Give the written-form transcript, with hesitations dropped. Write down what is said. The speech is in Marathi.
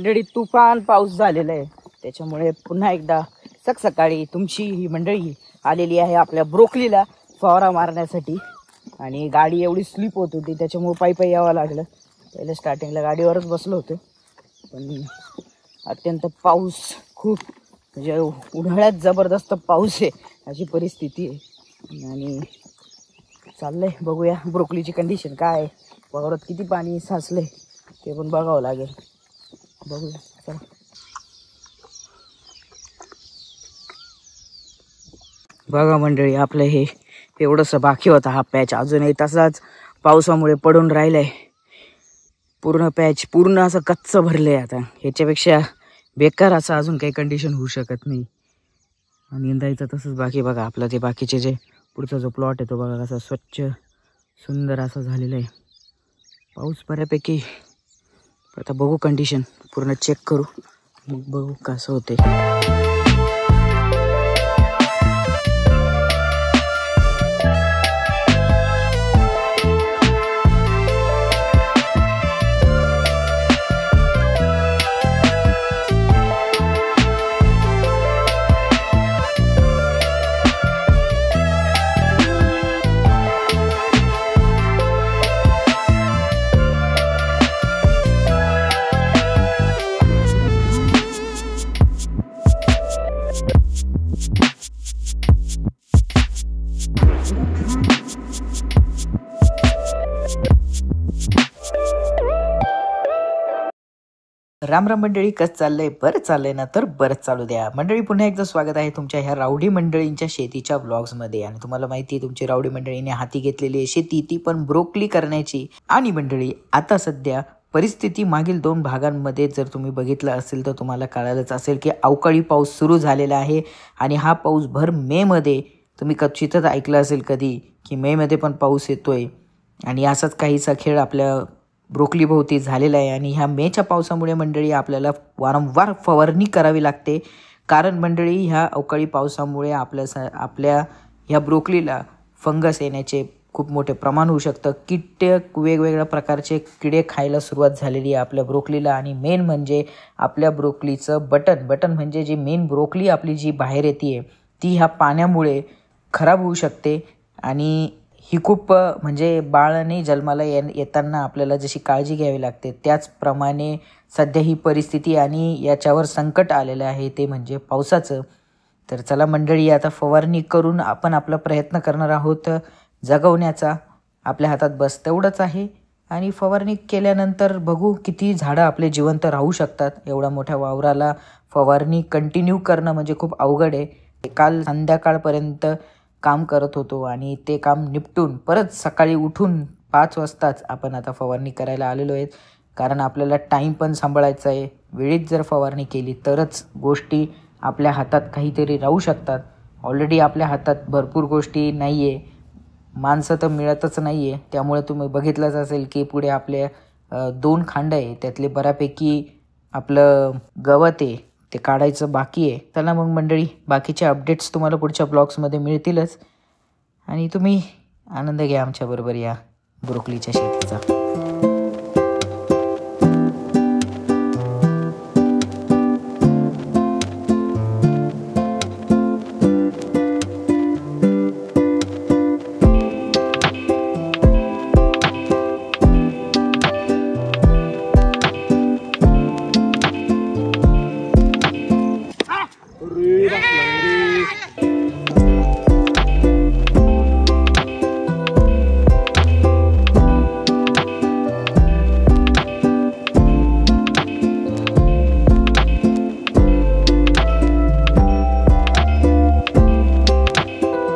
मंडळी तुफान पाऊस झालेला आहे, त्याच्यामुळे पुन्हा एकदा सकाळी तुमची ही मंडळी आलेली आहे आपल्या ब्रोकलीला फवारा मारण्यासाठी. आणि गाडी एवढी स्लिप होत होती त्याच्यामुळे पायी यावं लागलं. पहिले स्टार्टिंगला गाडीवरच बसलो होतो, पण अत्यंत पाऊस खूप म्हणजे उन्हाळ्यात जबरदस्त पाऊस आहे अशी परिस्थिती आहे. आणि चाललंय बघूया ब्रोकलीची कंडिशन काय आहे, वावरात किती पाणी साचलंय ते पण बघावं लागेल. बघूया चला. बघा मंडळी, आपलं हे एवढंसं बाकी होता हा पॅच, अजूनही तसाच पावसामुळे पडून राहिलाय. पूर्ण पॅच पूर्ण असं कच्च भरलंय. आता ह्याच्यापेक्षा बेकार असं अजून काही कंडिशन होऊ शकत नाही. आणि यंदाचं तसंच बाकी. बघा आपलं ते बाकीचे जे पुढचा जो प्लॉट आहे तो बघा कसा स्वच्छ सुंदर असं झालेलं आहे. पाऊस बऱ्यापैकी. आता बघू कंडिशन पूर्ण चेक करू, मग बघू कसं होते. राम राम मंडळी, कसं चाललंय? बरं चाललंय ना? तर बरंच चालू द्या मंडळी. पुन्हा एकदा स्वागत आहे तुमच्या ह्या रावडी मंडळींच्या शेतीच्या व्लॉग्समध्ये. आणि तुम्हाला माहिती आहे तुमची रावडी मंडळीने हाती घेतलेली आहे शेती, ती पण ब्रोकली करण्याची. आणि मंडळी आता सध्या परिस्थिती मागील 2 भागांमध्ये जर तुम्ही बघितलं असेल तर तुम्हाला कळालंच असेल की अवकाळी पाऊस सुरू झालेला आहे. आणि हा पाऊस भर मेमध्ये, तुम्ही कचितच ऐकलं असेल कधी की मेमध्ये पण पाऊस येतोय. आणि असाच काहीसा खेळ आपल्या ब्रोकली भोवती झालेला आहे. आणि ह्या मेच्या पावसामुळे मंडळी आपल्याला वारंवार फवारणी करावी लागते. कारण मंडळी ह्या अवकाळी पावसामुळे आपल्या ह्या ब्रोकलीला फंगस येण्याचे खूप मोठे प्रमाण होऊ शकतं. कीटक वेगवेगळ्या प्रकारचे किडे खायला सुरुवात झालेली आहे आपल्या ब्रोकलीला. आणि मेन म्हणजे आपल्या ब्रोकलीचं बटन म्हणजे जी मेन ब्रोकली आपली जी बाहेर येते ती ह्या पाण्यामुळे खराब होऊ शकते. आणि ही खूप म्हणजे बाळाने जन्माला येताना आपल्याला जशी काळजी घ्यावी लागते त्याचप्रमाणे सध्या ही परिस्थिती आणि याच्यावर संकट आलेलं आहे ते म्हणजे पावसाचं. तर चला मंडळी, आता फवारणी करून आपण आपला प्रयत्न करणार आहोत जगवण्याचा. आपल्या हातात बस तेवढंच आहे. आणि फवारणी केल्यानंतर बघू किती झाडं आपले जिवंत राहू शकतात. एवढ्या मोठ्या वावराला फवारणी कंटिन्यू करणं म्हणजे खूप अवघड आहे. काल संध्याकाळपर्यंत काम करत होतो आणि ते काम निपटून परत सकाळी उठून 5 वाजताच आपण आता फवारणी करायला आलेलो आहेत. कारण आपल्याला टाईम पण सांभाळायचा आहे. वेळीच जर फवारणी केली तरच गोष्टी आपल्या हातात काहीतरी राहू शकतात. ऑलरेडी आपल्या हातात भरपूर गोष्टी नाही आहे, माणसं तर मिळतच नाही आहे. त्यामुळे तुम्ही बघितलंच असेल की पुढे आपल्या 2 खांड आहे, त्यातले बऱ्यापैकी आपलं गवत आहे ते काढायचं बाकी आहे. चला मग मंडळी, बाकीचे अपडेट्स तुम्हाला पुढच्या ब्लॉग्समध्ये मिळतीलच. आणि तुम्ही आनंद घ्या आमच्याबरोबर या ब्रोकलीच्या शेतीचा.